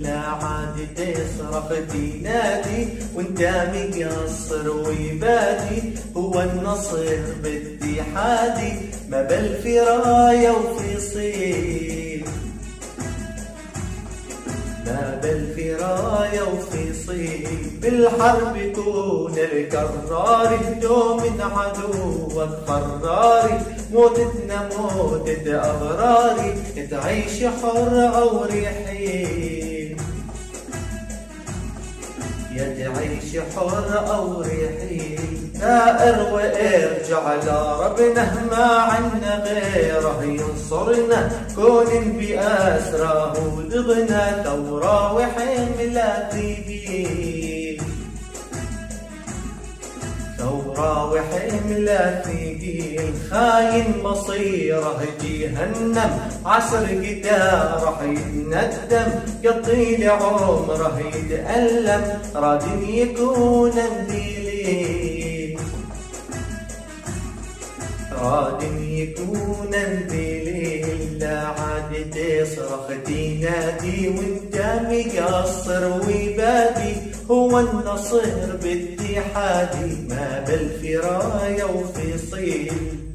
لا عاد تصرخ تنادي وانت مقصر ويبادي، هو النصر باتحادي ما بل في راية وفي صيد، ما بل في راية وفي صيد. بالحرب كون الكرار هدوم من عدوك فراري، موتتنا موتة أبراري تعيش حر أو ريحين، يا تعيش حر أو ريحين. ثائر وارجع لربنا ما عنا غيره ينصرنا، كون بأسراه ضغنا ثورة وحملة ثقيل، ثورة وحملة ثقيل. خاين مصيره جهنم عصر قدا رح يتندم، يطيل عمره يتألم راد يكون مدليل، راد يكون مدليل. لا عاد تصرخ تنادي وانت مقصر ويبادي، هو النصر باتحادي ما بل في راية وفي صيل.